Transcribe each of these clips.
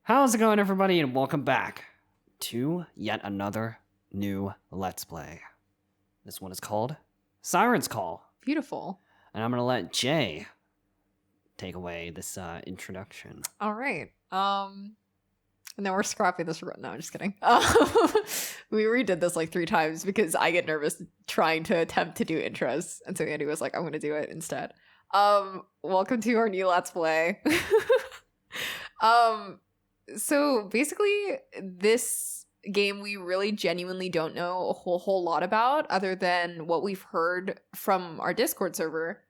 How's it going, everybody, and welcome back to yet another new Let's Play. This one is called Siren's Call. Beautiful. And I'm going to let Jay take away this introduction. All right. And then we're scrapping this. No, I'm just kidding. We redid this like 3 times because I get nervous trying to attempt to do intros. And so Andy was like, I'm going to do it instead. Welcome to our new Let's Play. So basically this game we really genuinely don't know a whole lot about other than what we've heard from our Discord server.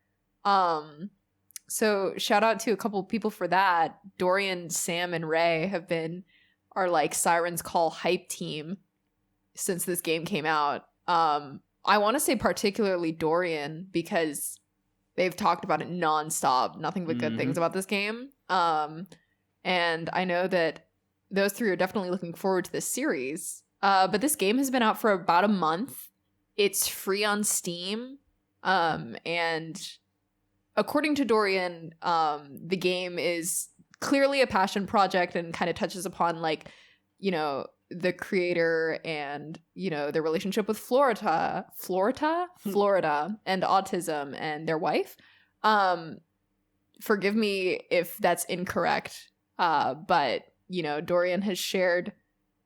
So shout out to a couple of people for that. Dorian, Sam, and Ray have been our like Siren's Call hype team since this game came out. I want to say particularly Dorian because they've talked about it nonstop, nothing but good things about this game. And I know that those 3 are definitely looking forward to this series. But this game has been out for about a month. It's free on Steam. And according to Dorian, the game is clearly a passion project and kind of touches upon like, you know, the creator and, you know, their relationship with Florida and autism and their wife. Forgive me if that's incorrect. But, you know, Dorian has shared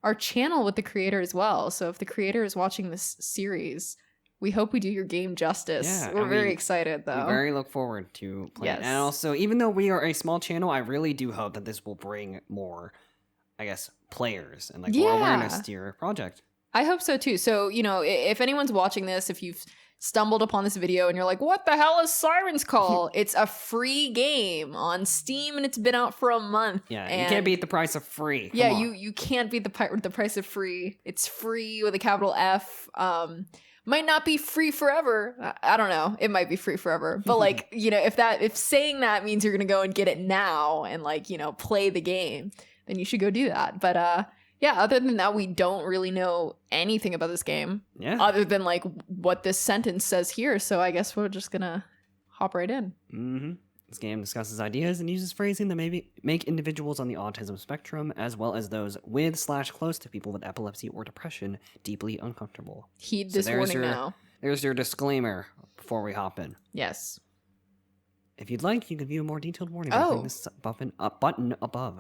our channel with the creator as well. So if the creator is watching this series, we hope we do your game justice. Yeah, We're very excited, though. We very look forward to playing. Yes. And also, even though we are a small channel, I really do hope that this will bring more, I guess, players and like more awareness to your project. I hope so, too. So, you know, if anyone's watching this, if you've stumbled upon this video and you're like, what the hell is Siren's Call? It's a free game on Steam and it's been out for a month. Yeah, and you can't beat the price of free. Come on. you can't beat the price of free. It's free with a capital F. Might not be free forever. I don't know. It might be free forever. But like, you know, if saying that means you're going to go and get it now and like, you know, play the game, then you should go do that. But yeah, other than that, we don't really know anything about this game. Yeah. Other than like what this sentence says here. So I guess we're just going to hop right in. Mm-hmm. This game discusses ideas and uses phrasing that maybe make individuals on the autism spectrum, as well as those with/close to people with epilepsy or depression, deeply uncomfortable. Heed this warning now. There's your disclaimer before we hop in. Yes. If you'd like, you can view a more detailed warning by clicking this button above.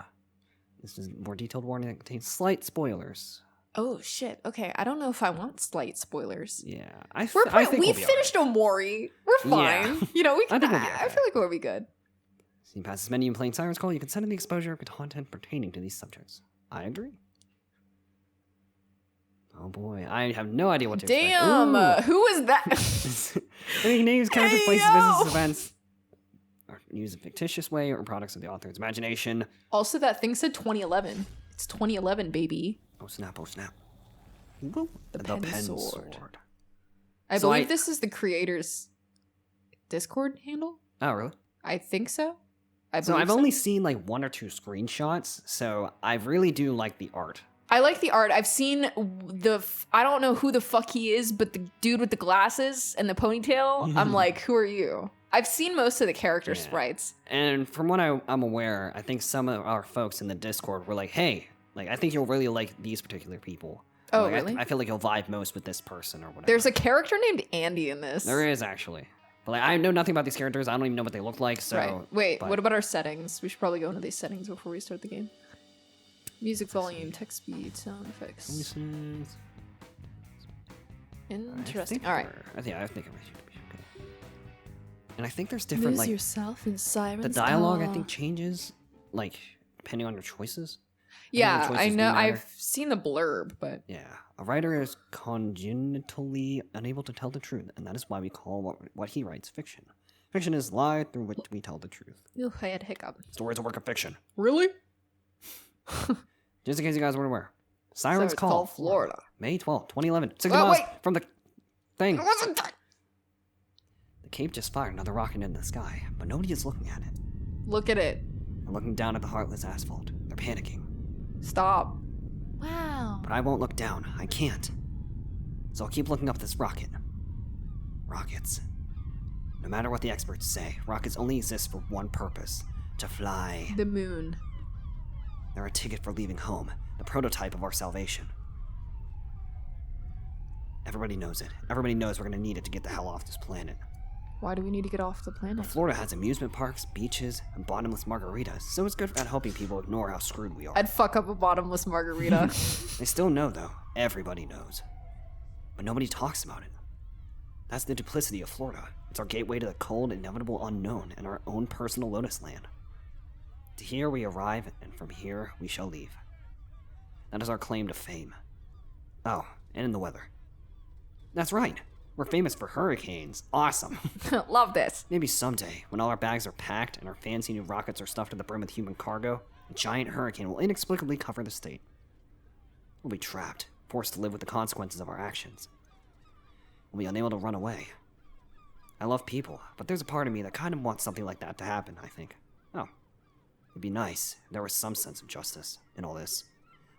This is a more detailed warning that contains slight spoilers. Oh, shit. Okay, I don't know if I want slight spoilers. Yeah. We finished Omori. We're fine. Yeah. You know, I feel like we'll be good. So you pass this menu and playing Siren's Call, you can set in the exposure of content pertaining to these subjects. I agree. Oh boy, I have no idea what to expect. Damn, who is that? Any names, characters, places, business, events, or use a fictitious way or products of the author's imagination. Also, that thing said 2011. It's 2011, baby. Oh snap, oh snap. Woo. The pen sword. I believe this is the creator's Discord handle. Oh, really? I think so. I've only seen like 1 or 2 screenshots, so I really do like the art. I like the art. I've seen I don't know who the fuck he is, but the dude with the glasses and the ponytail, I'm like, who are you? I've seen most of the character sprites. And from what I'm aware, I think some of our folks in the Discord were like, hey, like, I think you'll really like these particular people. Oh, like, really? I feel like you'll vibe most with this person or whatever. There's a character named Andy in this. There is, actually. But like, I know nothing about these characters. I don't even know what they look like, so... Right. Wait, what about our settings? We should probably go into these settings before we start the game. Music volume, text speed, sound effects. Interesting. All right. I think we should be okay. And I think there's different, Lose like... yourself in Siren's The dialogue, Call. I think, changes, like, depending on your choices. Yeah, I know. I've seen the blurb, but... Yeah. A writer is congenitally unable to tell the truth, and that is why we call what he writes fiction. Fiction is lie through which we tell the truth. Ugh, I had a hiccup. Stories are a work of fiction. Really? Just in case you guys weren't aware. Siren's Call, Florida. May 12th, 2011. 60 miles from the thing. It wasn't that. The Cape just fired another rocket into the sky, but nobody is looking at it. Look at it. They're looking down at the heartless asphalt. They're panicking. Stop. Wow. But I won't look down. I can't. So I'll keep looking up this rocket. Rockets. No matter what the experts say, rockets only exist for one purpose. To fly. The moon. They're a ticket for leaving home, the prototype of our salvation. Everybody knows it. Everybody knows we're gonna need it to get the hell off this planet. Why do we need to get off the But planet? Florida has amusement parks, beaches, and bottomless margaritas, so it's good at helping people ignore how screwed we are. I'd fuck up a bottomless margarita. They still know, though. Everybody knows. But nobody talks about it. That's the duplicity of Florida. It's our gateway to the cold, inevitable unknown and our own personal lotus land. To here we arrive, and from here we shall leave. That is our claim to fame. Oh, and in the weather. That's right. We're famous for hurricanes. Awesome. Love this. Maybe someday, when all our bags are packed and our fancy new rockets are stuffed to the brim with human cargo, a giant hurricane will inexplicably cover the state. We'll be trapped, forced to live with the consequences of our actions. We'll be unable to run away. I love people, but there's a part of me that kind of wants something like that to happen, I think. Oh, it'd be nice if there was some sense of justice in all this.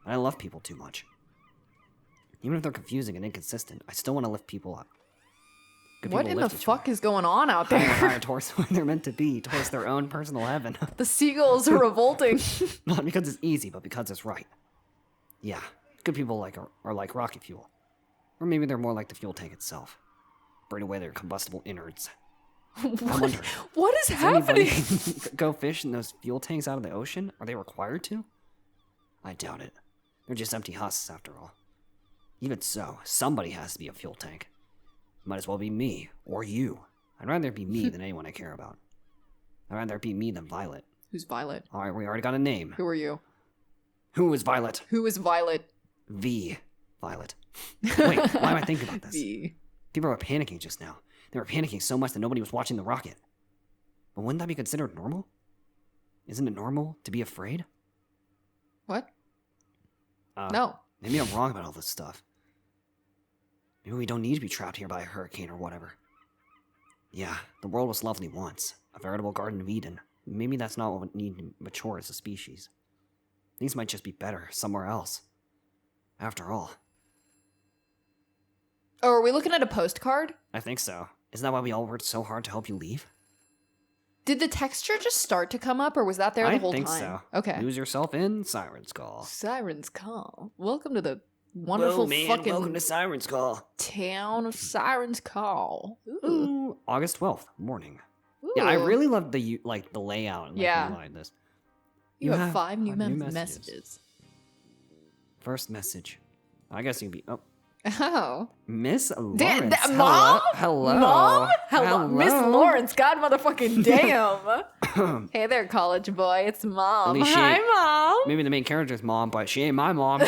But I love people too much. Even if they're confusing and inconsistent, I still want to lift people up. Good What people in the lift each fuck other. is going on out Higher, there? higher towards where they're meant to be, towards their own personal heaven. The seagulls are revolting. Not because it's easy, but because it's right. Yeah, good people are like rocket fuel. Or maybe they're more like the fuel tank itself. Burn away their combustible innards. I wonder, What is does anybody happening? go fish in those fuel tanks out of the ocean? Are they required to? I doubt it. They're just empty husks after all. Even so, somebody has to be a fuel tank. Might as well be me, or you. I'd rather it be me than anyone I care about. I'd rather it be me than Violet. Who's Violet? Alright, we already got a name. Who are you? Who is Violet? Who is Violet? V. Violet. Wait, why am I thinking about this? V. People were panicking just now. They were panicking so much that nobody was watching the rocket. But wouldn't that be considered normal? Isn't it normal to be afraid? What? Uh, No. Maybe I'm wrong about all this stuff. Maybe we don't need to be trapped here by a hurricane or whatever. Yeah, the world was lovely once. A veritable Garden of Eden. Maybe that's not what we need to mature as a species. Things might just be better somewhere else. After all. Oh, are we looking at a postcard? I think so. Isn't that why we all worked so hard to help you leave? Did the texture just start to come up, or was that there the whole time? I think so. Okay. Lose yourself in Siren's Call. Siren's Call. Welcome to the wonderful fucking welcome to Siren's Call. town of Siren's Call. Ooh. Ooh, August 12th, morning. Yeah, I Ooh. really love the layout and Yeah. behind this. You have 5 new messages. First message. I guess you can be. Oh, Oh. Miss Lawrence. Mom? Hello. Mom? Hello. Miss Lawrence, god motherfucking damn. Hey there, college boy. It's Mom. At least she Hi, ain't- Mom. Maybe the main character's mom, but she ain't my mom.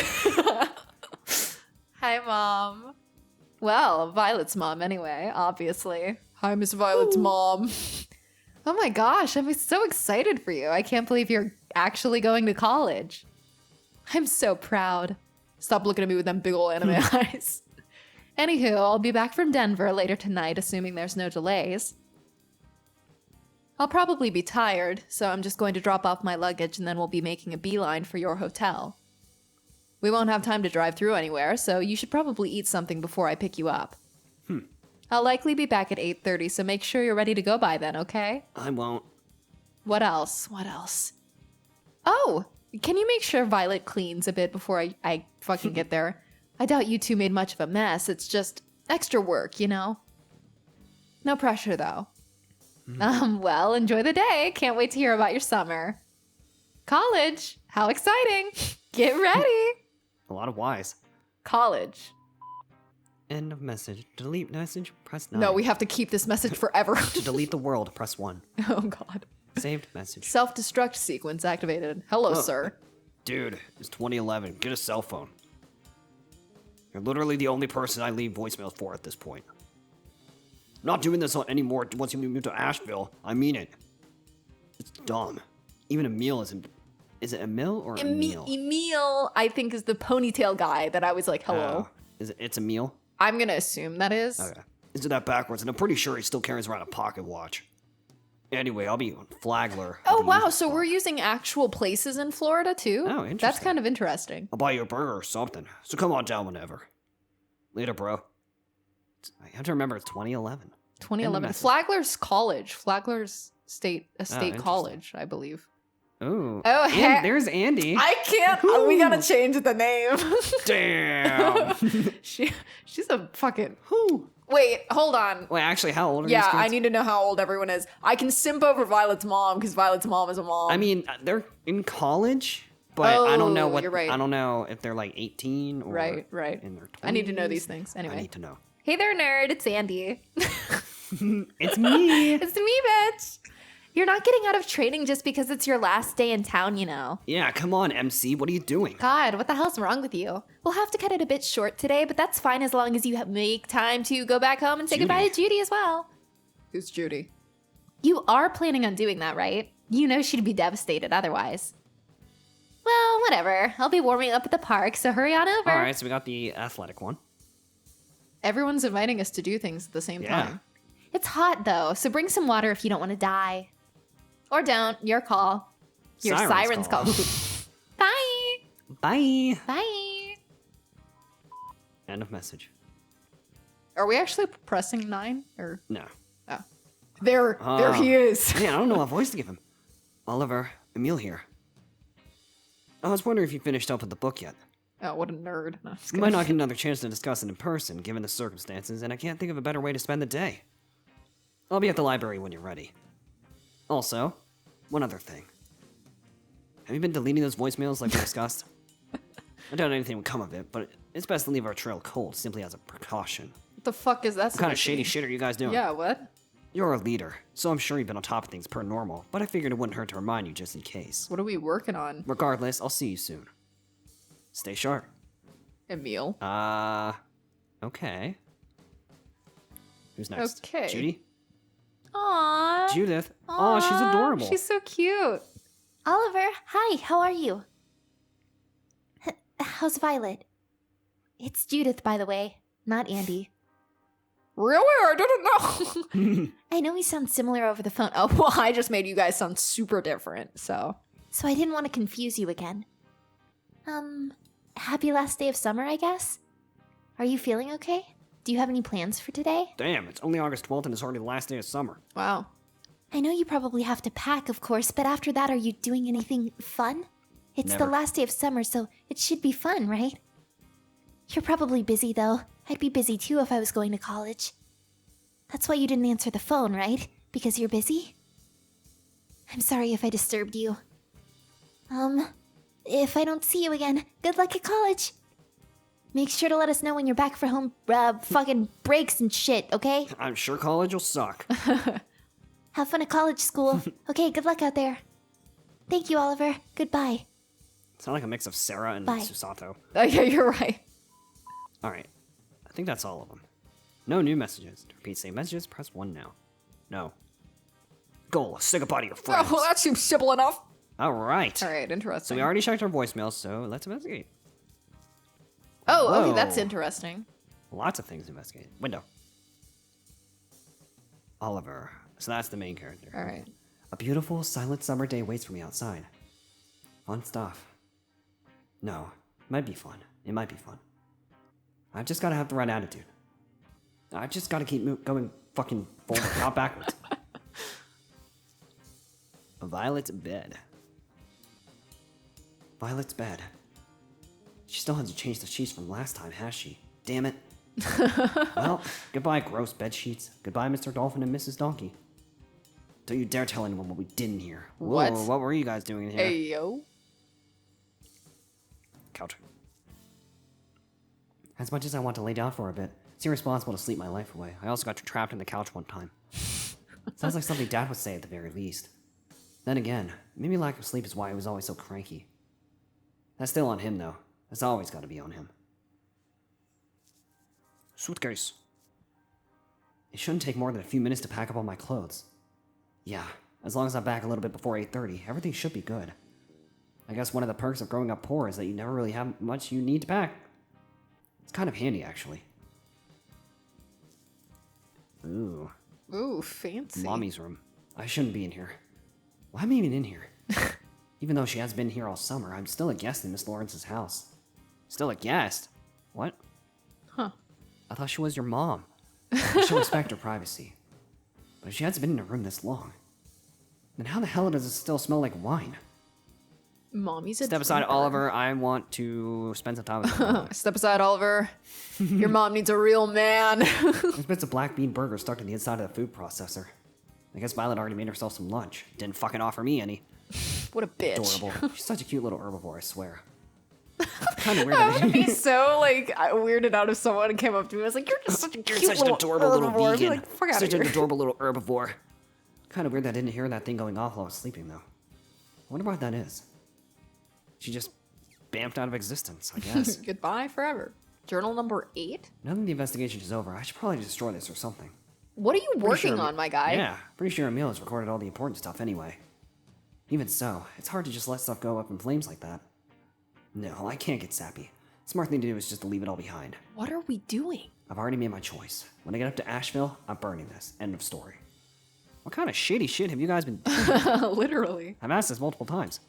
Hi, Mom. Well, Violet's mom anyway, obviously. Hi, Miss Violet's mom. Oh my gosh, I'm so excited for you. I can't believe you're actually going to college. I'm so proud. Stop looking at me with them big ol' anime eyes. Anywho, I'll be back from Denver later tonight, assuming there's no delays. I'll probably be tired, so I'm just going to drop off my luggage and then we'll be making a beeline for your hotel. We won't have time to drive through anywhere, so you should probably eat something before I pick you up. I'll likely be back at 8:30, so make sure you're ready to go by then, okay? I won't. What else? What else? Oh, can you make sure Violet cleans a bit before I fucking get there? I doubt you two made much of a mess. It's just extra work, you know? No pressure, though. Well, enjoy the day. Can't wait to hear about your summer. College. How exciting. Get ready. A lot of Y's. College. End of message. To delete message, press 9. No, we have to keep this message forever. To delete the world, press 1. Oh, God. Saved message. Self-destruct sequence activated. Hello, Oh. sir. Dude, it's 2011. Get a cell phone. You're literally the only person I leave voicemails for at this point. I'm not doing this anymore once you move to Asheville. I mean it. It's dumb. Even Emil isn't. Is it Emil or Emil? Emil, I think, is the ponytail guy that I was like, hello. It's Emil? I'm going to assume that is. Okay. Isn't that backwards? And I'm pretty sure he still carries around a pocket watch. Anyway, I'll be on Flagler. at Oh, the wow. usual So spot. we're using actual places in Florida, too? Oh, That's interesting. kind of interesting. I'll buy you a burger or something. So come on down whenever. Later, bro. I have to remember it's 2011. 2011. message. Flagler's college. Flagler's state interesting. college, I believe. Ooh. Oh, and there's Andy. I can't. We gotta change the name. Damn. She's a fucking. Whew. Wait, hold on. Wait, actually, how old are these Yeah, kids? I need to know how old everyone is. I can simp over Violet's mom because Violet's mom is a mom. I mean, they're in college, but I don't know what. You're right. I don't know if they're like 18 or right. in their 20s. I need to know these things. Anyway. I need to know. Hey there, nerd. It's Andy. It's me. It's me, bitch. You're not getting out of training just because it's your last day in town, you know. Yeah, come on, MC. What are you doing? God, what the hell's wrong with you? We'll have to cut it a bit short today, but that's fine as long as you make time to go back home and say goodbye to Judy as well. Who's Judy? You are planning on doing that, right? You know she'd be devastated otherwise. Well, whatever. I'll be warming up at the park, so hurry on over. All right, so we got the athletic one. Everyone's inviting us to do things at the same time. It's hot, though, so bring some water if you don't want to die. Or don't. Your call. Your siren's call. Bye. Bye. Bye. End of message. Are we actually pressing 9? Or No. there he is. Man, I don't know what voice to give him. Oliver, Emil here. I was wondering if you finished up with the book yet. Oh, what a nerd. No, just We might kidding. not get another chance to discuss it in person, given the circumstances, and I can't think of a better way to spend the day. I'll be at the library when you're ready. Also, one other thing. Have you been deleting those voicemails like we discussed? I doubt anything would come of it, but it's best to leave our trail cold, simply as a precaution. What the fuck is that? What kind of shady shit are you guys doing? Yeah, what? You're a leader, so I'm sure you've been on top of things per normal, but I figured it wouldn't hurt to remind you just in case. What are we working on? Regardless, I'll see you soon. Stay sharp. Emil. Okay. Who's next? Okay. Judy? Aww. Judith? Oh, she's adorable. She's so cute. Oliver, hi, how are you? How's Violet? It's Judith, by the way, not Andy. Really? I didn't know. I know we sound similar over the phone. Oh, well, I just made you guys sound super different, so. So I didn't want to confuse you again. Happy last day of summer, I guess? Are you feeling okay? Do you have any plans for today? Damn, it's only August 12th and it's already the last day of summer. Wow. I know you probably have to pack, of course, but after that, are you doing anything fun? It's Never. the last day of summer, so it should be fun, right? You're probably busy, though. I'd be busy too if I was going to college. That's why you didn't answer the phone, right? Because you're busy? I'm sorry if I disturbed you. If I don't see you again, good luck at college. Make sure to let us know when you're back for home, fucking breaks and shit, okay? I'm sure college will suck. Have fun at college, school. Okay, good luck out there. Thank you, Oliver. Goodbye. Sound like a mix of Sarah and Bye. Susato. Oh, yeah, you're right. Alright. I think that's all of them. No new messages. To repeat same messages, press 1 now. No. Goal, say goodbye to your friends. Oh, that seems simple enough. Alright. All right, So interesting. we already checked our voicemails, so let's investigate. Oh, okay, Whoa. that's interesting. Lots of things to investigate. Window. Oliver. So that's the main character. All right. A beautiful, silent summer day waits for me outside. Fun stuff. No, might be fun. It might be fun. I've just gotta have the right attitude. I've just gotta keep going fucking forward, not backwards. Violet's bed. Violet's bed. She still hasn't changed the sheets from last time, has she? Damn it. Well, goodbye, gross bed sheets. Goodbye, Mr. Dolphin and Mrs. Donkey. Don't you dare tell anyone what we did in here. What? Whoa, what were you guys doing in here? Hey, yo. Couch. As much as I want to lay down for a bit, it's irresponsible to sleep my life away. I also got trapped in the couch one time. Sounds like something Dad would say at the very least. Then again, maybe lack of sleep is why he was always so cranky. That's still on him, though. That's always got to be on him. Suitcase. It shouldn't take more than a few minutes to pack up all my clothes. Yeah, as long as I'm back a little bit before 8:30, everything should be good. I guess one of the perks of growing up poor is that you never really have much you need to pack. It's kind of handy, actually. Ooh, Ooh, fancy. Mommy's room. I shouldn't be in here. Why am I even in here? Even though she has been here all summer, I'm still a guest in Miss Lawrence's house. Still a guest? What? Huh. I thought she was your mom. I should respect her privacy. But if she hasn't been in her room this long, then how the hell does it still smell like wine? Mommy's a Step aside, drinker. Oliver. I want to spend some time with her. Step aside, Oliver. Your mom needs a real man. There's bits of black bean burger stuck to the inside of the food processor. I guess Violet already made herself some lunch. Didn't fucking offer me any. What a bitch. Adorable. She's such a cute little herbivore, I swear. Kind of weird. I would be so like weirded out if someone came up to me and was like, "You're just such a cute You're such an adorable little herbivore." I'd be vegan. like, fuck out Such of an here. adorable little herbivore. Kind of weird that I didn't hear that thing going off while I was sleeping, though. I wonder what that is. She just bamped out of existence, I guess. Goodbye forever. Journal number 8. Now that the investigation is over, I should probably destroy this or something. What are you working sure- on, my guy? Yeah, pretty sure Emil has recorded all the important stuff anyway. Even so, it's hard to just let stuff go up in flames like that. No, I can't get sappy. Smart thing to do is just to leave it all behind. What are we doing? I've already made my choice. When I get up to Asheville, I'm burning this. End of story. What kind of shady shit have you guys been doing? Literally. I've asked this multiple times.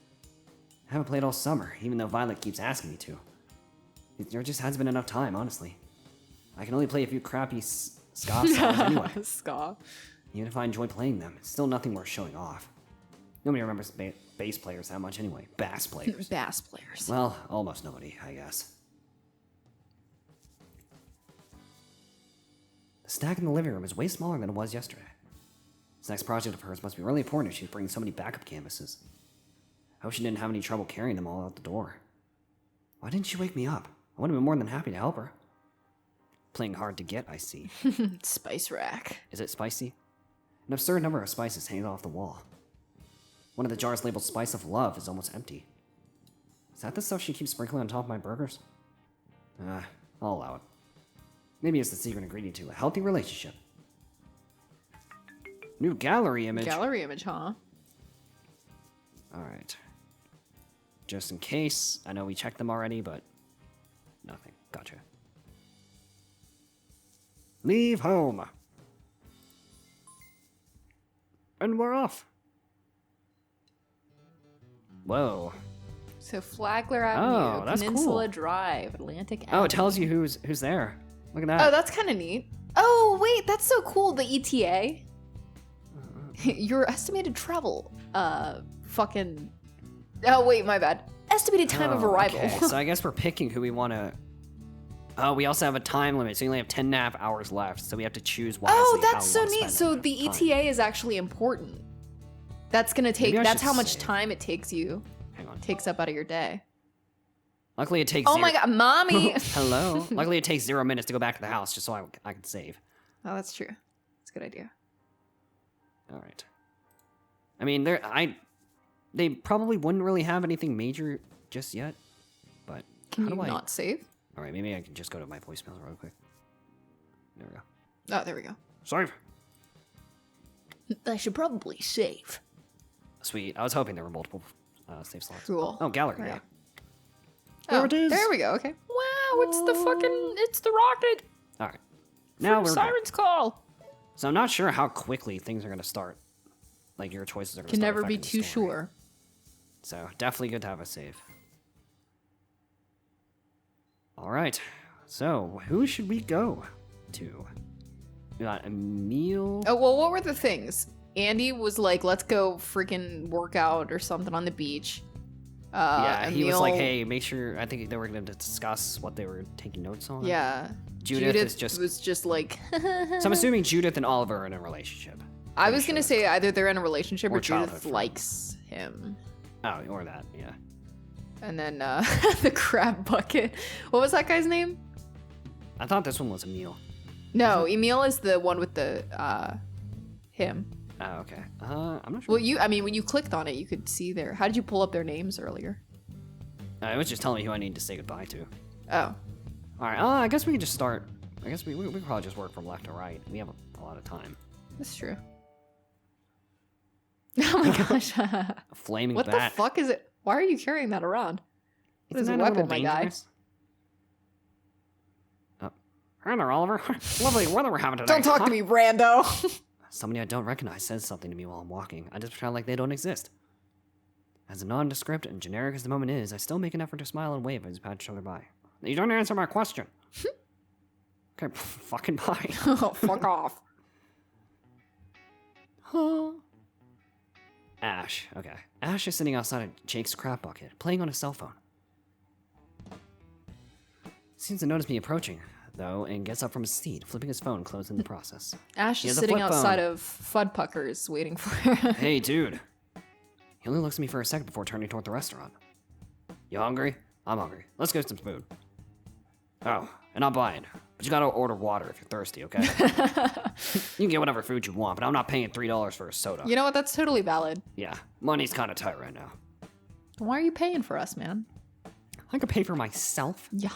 I haven't played all summer, even though Violet keeps asking me to. There just hasn't been enough time, honestly. I can only play a few crappy ska songs anyway. Ska. Even if I enjoy playing them, it's still nothing worth showing off. Nobody remembers bass players that much anyway. Bass players. Bass players. Well, almost nobody, I guess. The stack in the living room is way smaller than it was yesterday. This next project of hers must be really important if she's bringing so many backup canvases. I hope she didn't have any trouble carrying them all out the door. Why didn't she wake me up? I would have been more than happy to help her. Playing hard to get, I see. Spice rack. Is it spicy? An absurd number of spices hanging off the wall. One of the jars labeled Spice of Love is almost empty. Is that the stuff she keeps sprinkling on top of my burgers? I'll allow it. Maybe it's the secret ingredient to a healthy relationship. New gallery image. Gallery image, huh? Alright. Just in case. I know we checked them already, but nothing. Gotcha. Leave home. And we're off. Whoa. So Flagler Avenue, that's Peninsula cool. Drive, Atlantic Avenue. Oh, it tells you who's there. Look at that. Oh, that's kind of neat. Oh, wait, that's so cool. The ETA. Your estimated travel. Fucking. Oh, wait, my bad. Estimated time of Oh, arrival. Okay. So I guess we're picking who we want to. Oh, we also have a time limit, so we only have 10.5 hours left, so we have to choose wisely. Oh, how that's we so wanna neat. spend So that the time. ETA is actually important. That's gonna take. Maybe I That's should how much save. time it takes you. Hang on. Takes up out of your day. Luckily, it takes. Oh my god, mommy! Hello. Luckily, it takes 0 minutes to go back to the house, just so I can save. Oh, that's true. That's a good idea. All right. I mean, they probably wouldn't really have anything major just yet, but Can how you do I? not save? All right, maybe I can just go to my voicemail real quick. There we go. Oh, there we go. Save. I should probably save. Sweet. I was hoping there were multiple save slots. Cool. Oh, gallery. Right. Yeah. Oh, There it is. There we go. Okay. Wow, it's the rocket. All right. Now From we're good. Siren's call. So I'm not sure how quickly things are going to start. Like your choices are going to Can start never be affecting the too story. sure. So definitely good to have a save. All right. So who should we go to? We got Emil. Oh well, what were the things? Andy was like, "Let's go freaking work out or something on the beach." Yeah, he was like, Emil- "Hey, make sure." I think they were going to discuss what they were taking notes on. Yeah. Judith is just. was just like. So I'm assuming Judith and Oliver are in a relationship. I was Pretty gonna sure. say either they're in a relationship Or or childhood Judith friends. likes him. Oh, or that, yeah. And then the crab bucket. What was that guy's name? I thought this one was Emil. No, Emil is the one with the him. Oh, okay. I'm not sure. Well, when you clicked on it, you could see there. How did you pull up their names earlier? It was just telling me who I need to say goodbye to. Oh, All right. I guess we can just start. I guess we could probably just work from left to right. We have a lot of time. that's true. Oh my gosh. A flaming What bat. the fuck is it? Why are you carrying that around? What is Isn't a that weapon, little my guy? dangerous? Oh. Hi there, Oliver. Lovely weather we're having today. Don't talk huh? to me, Brando. Somebody I don't recognize says something to me while I'm walking. I just pretend like they don't exist. As nondescript and generic as the moment is, I still make an effort to smile and wave as we pass each other by. You don't answer my question. Okay, fucking bye. Oh, fuck off. Huh? Ash. Okay. Ash is sitting outside of Jake's crap bucket, playing on his cell phone. Seems to notice me approaching, though, and gets up from his seat, flipping his phone closed in the process. Ash He is has a sitting flip phone. outside of Fudpuckers waiting for her. Hey, dude. He only looks at me for a second before turning toward the restaurant. You hungry? I'm hungry. Let's get some food. Oh, and I'm buying. But you gotta order water if you're thirsty, okay? You can get whatever food you want, but I'm not paying $3 for a soda. You know what? That's totally valid. Yeah, money's kind of tight right now. Why are you paying for us, man? I could pay for myself. Yeah.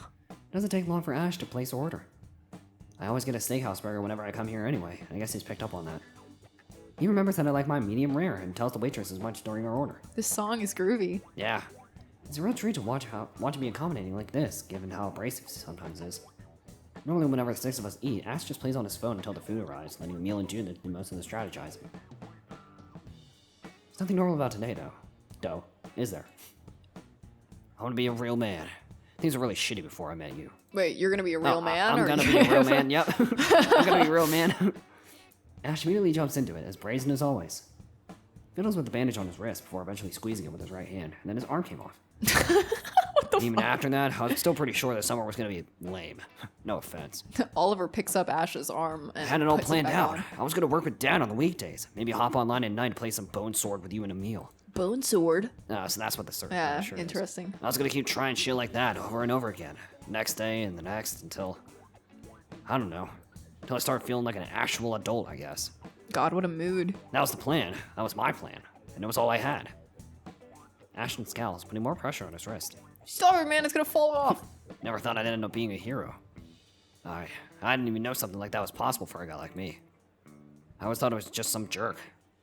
Doesn't take long for Ash to place order. I always get a steakhouse burger whenever I come here anyway. I guess he's picked up on that. He remembers that I like mine medium rare and tells the waitress as much during our order. This song is groovy. Yeah. It's a real treat to watch to be accommodating like this, given how abrasive he sometimes is. Normally whenever the six of us eat, Ash just plays on his phone until the food arrives, letting Emil and June do most of the strategizing. There's nothing normal about today, though. Is there? I want to be a real man. Things were really shitty before I met you. Wait, you're gonna be a real man? I'm or gonna be a real man, yep. I'm gonna be a real man. Ash immediately jumps into it, as brazen as always. Fiddles with the bandage on his wrist before eventually squeezing it with his right hand, and then his arm came off. Even after that, I was still pretty sure that summer was gonna be lame. No offense. Oliver picks up Ash's arm and I had it all puts planned back out. on. I was gonna work with Dad on the weekdays. Maybe hop online at night to play some bone sword with you and Emil. Bone sword. So that's what the shirt Yeah, is. interesting. I was gonna keep trying shit like that over and over again. Next day and the next until, I don't know, until I started feeling like an actual adult, I guess. God, what a mood. That was the plan. That was my plan. And it was all I had. Ashton scowls, putting more pressure on his wrist. Sorry, man, it's gonna fall off. Never thought I'd end up being a hero. I didn't even know something like that was possible for a guy like me. I always thought it was just some jerk.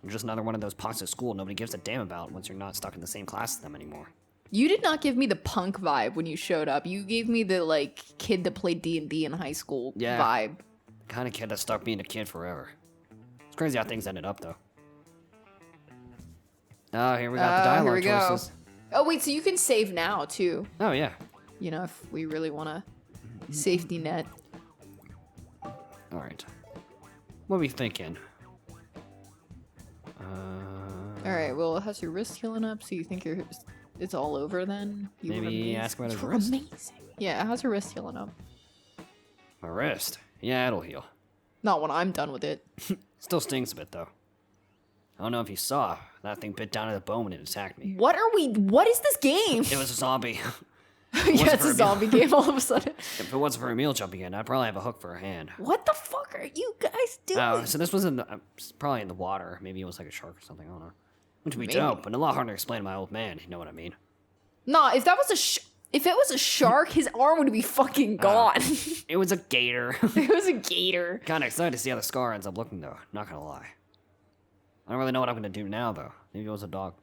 I'm just another one of those punks at school nobody gives a damn about once you're not stuck in the same class as them anymore. You did not give me the punk vibe when you showed up. You gave me the, like, kid that played D&D in high school vibe. The kind of kid that stuck being a kid forever. It's crazy how things ended up, though. Oh, here we got the here dialogue we go. choices. Oh, wait, so you can save now, too. Oh, yeah. You know, if we really want a safety net. All right. What are we thinking? All right, well, it has your wrist healing up, so you think it's all over then? You were Maybe amazing. ask about his You were wrist. amazing. Yeah, how's your wrist healing up? My wrist. Yeah, it'll heal. Not when I'm done with it. Still stings a bit, though. I don't know if you saw. That thing bit down to the bone when it attacked me. What is this game? It was a zombie. Yeah, it's for a a zombie game all of a sudden. If it wasn't for Emil jumping in, I'd probably have a hook for a hand. What the fuck are you guys doing? Oh, so this was probably in the water. Maybe it was like a shark or something. I don't know. Which would be Maybe. dope, but a lot harder to explain to my old man. You know what I mean? Nah, if that was if it was a shark, his arm would be fucking gone. It was a gator. It was a gator. Kind of excited to see how the scar ends up looking, though. Not gonna lie. I don't really know what I'm gonna do now, though. Maybe it was a dog.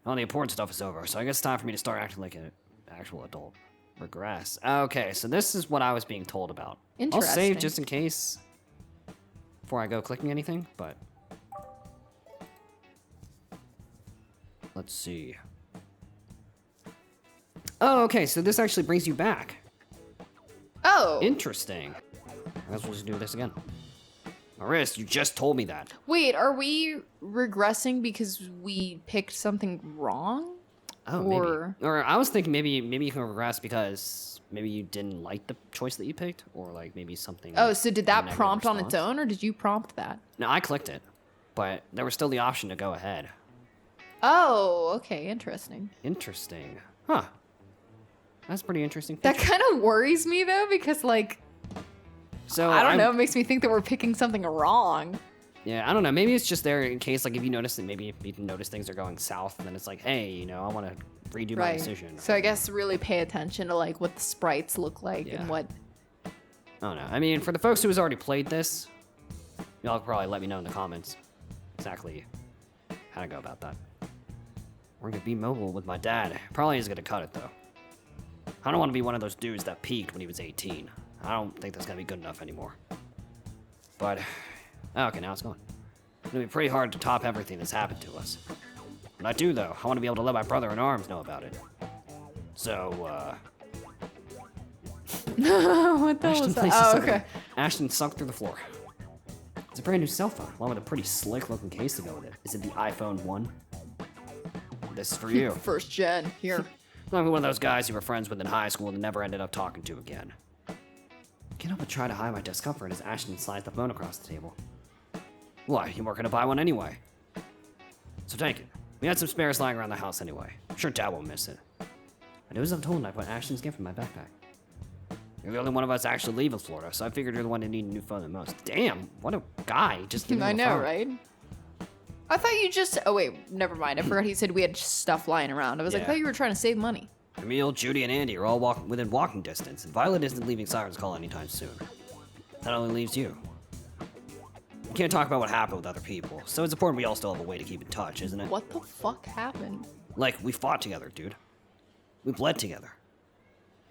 All the important stuff is over, so I guess it's time for me to start acting like an actual adult. Regress. Okay, so this is what I was being told about. I'll save Interesting. just in case before I go clicking anything, but let's see. Oh, okay, so this actually brings you back. Oh. Interesting. I guess we'll just do this again. My wrist, you just told me that. Wait, are we regressing because we picked something wrong? Oh, Or- maybe. Or I was thinking maybe you can regress because maybe you didn't like the choice that you picked, or like maybe something. Oh, so did a that negative prompt on its response. own, or did you prompt that? No, I clicked it, but there was still the option to go ahead. Oh, okay, interesting. Interesting. Huh. That's pretty interesting. That feature. kind of worries me though, because like So I don't know, it makes me think that we're picking something wrong. Yeah, I don't know. Maybe it's just there in case, like, if you notice that maybe if you notice things are going south, then it's like, hey, you know, I want to redo my decision. So I guess really pay attention to like what the sprites look like Yeah. and what. I don't know. I mean, for the folks who has already played this, y'all could probably let me know in the comments exactly how to go about that. We're gonna be mobile with my dad. Probably is gonna cut it though. I don't want to be one of those dudes that peaked when he was 18. I don't think that's gonna be good enough anymore. But okay, now it's gone. It's gonna be pretty hard to top everything that's happened to us. When I do though, I want to be able to let my brother in arms know about it. So, What the hell Ashton was that? places Oh, something. okay. Ashton sunk through the floor. It's a brand new cell phone, along with a pretty slick looking case to go with it. Is it the iPhone 1? This is for you. First gen. Here. I'm one of those guys you were friends with in high school and never ended up talking to again. I can't help but try to hide my discomfort as Ashton slides the phone across the table. Why, you weren't gonna buy one anyway. So take it. We had some spares lying around the house anyway. I'm sure Dad won't miss it. I do as I'm told, and I put Ashton's gift in my backpack. You're the only one of us actually leaving Florida, so I figured you're the one to need a new phone the most. Damn, what a guy. Just give me I a know, phone. right? I thought you just... Oh, wait. Never mind. I forgot he said we had stuff lying around. I was like, I Yeah. thought you were trying to save money. Emil, Judy, and Andy are all within walking distance, and Violet isn't leaving Siren's Call anytime soon. That only leaves you. We can't talk about what happened with other people, so it's important we all still have a way to keep in touch, isn't it? What the fuck happened? Like, we fought together, dude. We bled together.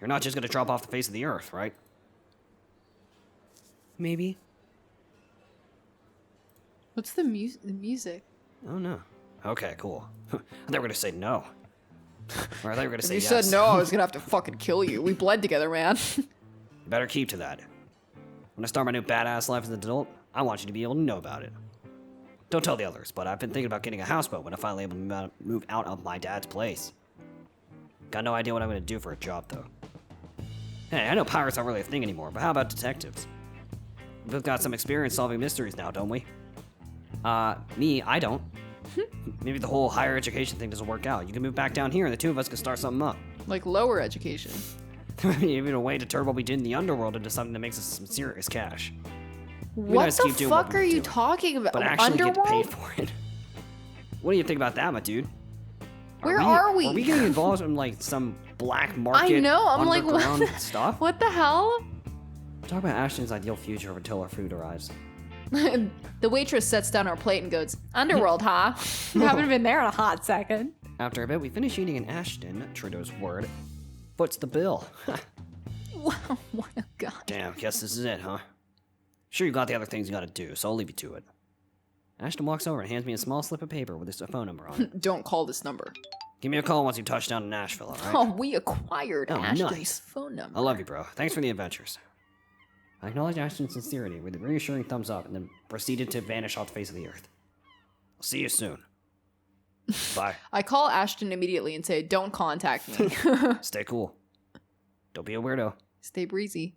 You're not just gonna drop off the face of the earth, right? Maybe. What's the music? Oh, no. Okay, cool. I thought we were gonna say no. Or I thought you were gonna If say you yes. said no, I was gonna have to fucking kill you. We bled together, man. You better keep to that. When I start my new badass life as an adult, I want you to be able to know about it. Don't tell the others, but I've been thinking about getting a houseboat when I'm finally able to move out of my dad's place. Got no idea what I'm gonna do for a job, though. Hey, I know pirates aren't really a thing anymore, but how about detectives? We both got some experience solving mysteries now, don't we? Me, I don't. Maybe the whole higher education thing doesn't work out. You can move back down here and the two of us can start something up. Like lower education. Even a way to turn what we did in the underworld into something that makes us some serious cash. What nice the to keep doing what fuck we've are been you doing, talking about? But actually Underworld? get paid for it. What do you think about that, my dude? Where are we? Are we getting involved in like some black market I know. I'm like, underground what? stuff? What the hell? Talk about Ashton's ideal future until our food arrives. The waitress sets down our plate and goes, "Underworld, huh? Haven't been there in a hot second." After a bit, we finish eating, and Ashton, Trudeau's word, foots the bill. Wow, what a god. Damn, guess this is it, huh? Sure, you got the other things you gotta do, so I'll leave you to it. Ashton walks over and hands me a small slip of paper with his phone number on it. Don't call this number. Give me a call once you touch down in Nashville, alright? Oh, we acquired Oh, Ashton's nice. phone number. I love you, bro. Thanks for the adventures. I acknowledged Ashton's sincerity with a reassuring thumbs up and then proceeded to vanish off the face of the earth. I'll see you soon. Bye. I call Ashton immediately and say, "Don't contact me." Stay cool. Don't be a weirdo. Stay breezy.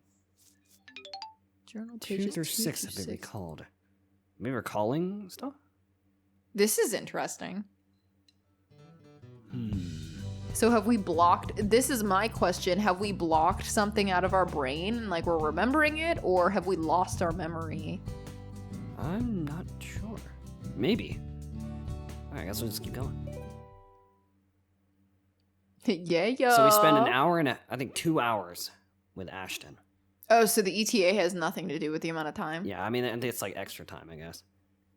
Journal pages 2 through 2 6 through have been 6. recalled. Maybe recalling stuff? This is interesting. Hmm. So have we blocked? This is my question. Have we blocked something out of our brain, like we're remembering it, or have we lost our memory? I'm not sure. Maybe. Alright, I guess we'll just keep going. Yeah. So we spend an hour and I think 2 hours with Ashton. Oh, so the ETA has nothing to do with the amount of time? Yeah, I mean, it's like extra time, I guess.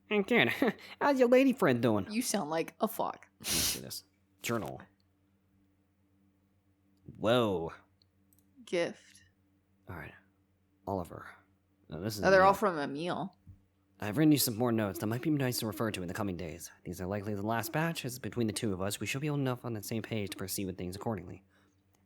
Hey, kid, how's your lady friend doing? You sound like a fuck. Let me see this. Journal. Whoa. Gift. Alright. Oliver. No, this is Oh, they're all Neil. from Emil. I've written you some more notes that might be nice to refer to in the coming days. These are likely the last batch, as between the two of us, we should be enough on the same page to proceed with things accordingly.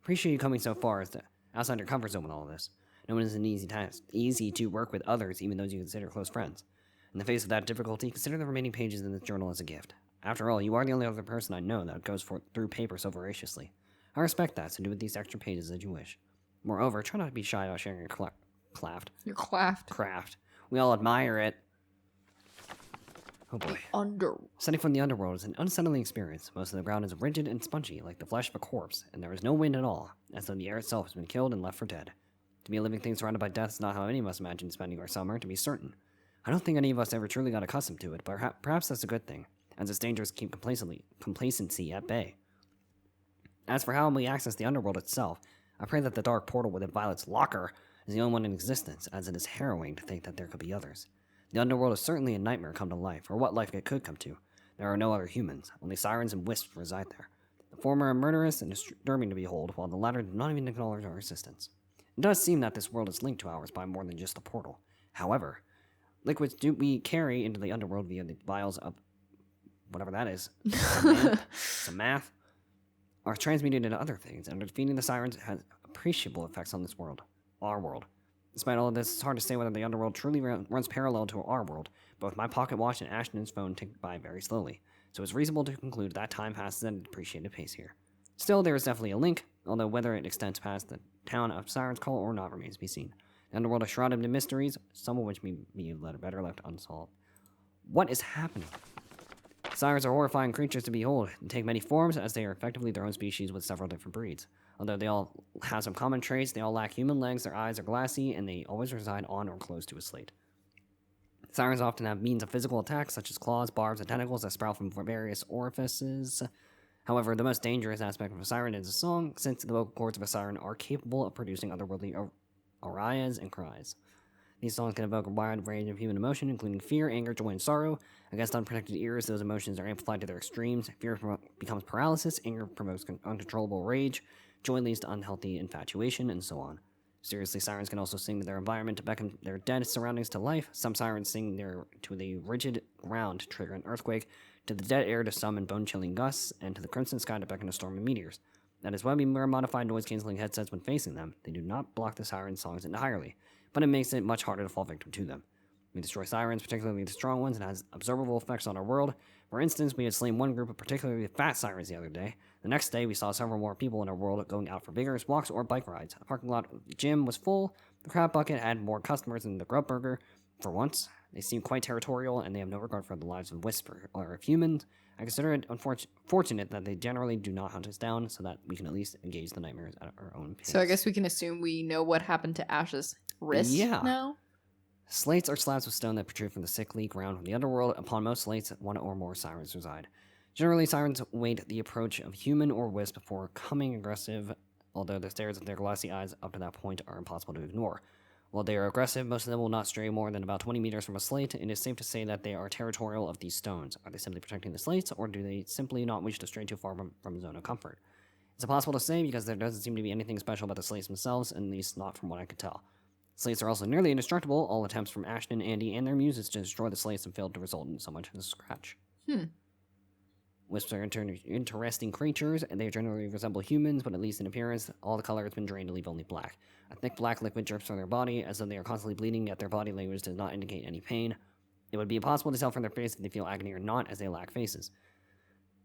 Appreciate you coming so far as to outside your comfort zone with all of this. No one is an easy task, easy to work with others, even those you consider close friends. In the face of that difficulty, consider the remaining pages in this journal as a gift. After all, you are the only other person I know that goes through paper so voraciously. I respect that, so do with these extra pages as you wish. Moreover, try not to be shy about sharing your You're claffed. craft. We all admire it. Oh boy. Setting from the underworld is an unsettling experience. Most of the ground is rigid and spongy, like the flesh of a corpse, and there is no wind at all, as though the air itself has been killed and left for dead. To be a living thing surrounded by death is not how any of us imagine spending our summer, to be certain. I don't think any of us ever truly got accustomed to it, but perhaps that's a good thing, as its dangers keep complacency at bay. As for how we access the underworld itself, I pray that the dark portal within Violet's locker is the only one in existence, as it is harrowing to think that there could be others. The underworld is certainly a nightmare come to life, or what life it could come to. There are no other humans, only sirens and wisps reside there. The former are murderous and disturbing to behold, while the latter do not even acknowledge our existence. It does seem that this world is linked to ours by more than just a portal. However, liquids do we carry into the underworld via the vials of whatever that is, some math, are transmuted into other things, and defeating the sirens has appreciable effects on this world, our world. Despite all of this, it's hard to say whether the underworld truly runs parallel to our world, but with my pocket watch and Ashton's phone tick by very slowly, so it's reasonable to conclude that time passes at a depreciated pace here. Still, there is definitely a link, although whether it extends past the town of Siren's Call or not remains to be seen. The underworld is shrouded in mysteries, some of which may be better left unsolved. What is happening? Sirens are horrifying creatures to behold, and take many forms, as they are effectively their own species with several different breeds. Although they all have some common traits, they all lack human legs, their eyes are glassy, and they always reside on or close to a slate. Sirens often have means of physical attack, such as claws, barbs, and tentacles that sprout from various orifices. However, the most dangerous aspect of a siren is a song, since the vocal cords of a siren are capable of producing otherworldly arias and cries. These songs can evoke a wide range of human emotion, including fear, anger, joy, and sorrow. Against unprotected ears, those emotions are amplified to their extremes. Fear becomes paralysis, anger provokes uncontrollable rage, joy leads to unhealthy infatuation, and so on. Seriously, sirens can also sing to their environment to beckon their dead surroundings to life. Some sirens sing to the rigid ground to trigger an earthquake, to the dead air to summon bone-chilling gusts, and to the crimson sky to beckon a storm of meteors. That is why we wear modified noise-canceling headsets when facing them. They do not block the siren songs entirely, but it makes it much harder to fall victim to them. We destroy sirens, particularly the strong ones, and it has observable effects on our world. For instance, we had slain one group of particularly fat sirens the other day. The next day, we saw several more people in our world going out for vigorous walks or bike rides. A parking lot gym was full. The crab bucket had more customers than the grub burger. For once, they seem quite territorial, and they have no regard for the lives of Whisper or of humans. I consider it unfortunate that they generally do not hunt us down, so that we can at least engage the nightmares at our own pace. So I guess we can assume we know what happened to Ash's wrist now? Slates are slabs of stone that protrude from the sickly ground from the underworld. Upon most slates, one or more sirens reside. Generally, sirens wait the approach of human or wisp before becoming aggressive, although the stares of their glassy eyes up to that point are impossible to ignore. While they are aggressive, most of them will not stray more than about 20 meters from a slate, and it is safe to say that they are territorial of these stones. Are they simply protecting the slates, or do they simply not wish to stray too far from a zone of comfort? It's impossible to say because there doesn't seem to be anything special about the slates themselves, at least not from what I could tell. Slates are also nearly indestructible. All attempts from Ashton, Andy, and their muses to destroy the slates have failed to result in so much as a scratch. Wisps are interesting creatures, and they generally resemble humans, but at least in appearance, all the color has been drained to leave only black. A thick black liquid drips from their body, as though they are constantly bleeding, yet their body language does not indicate any pain. It would be impossible to tell from their face if they feel agony or not, as they lack faces.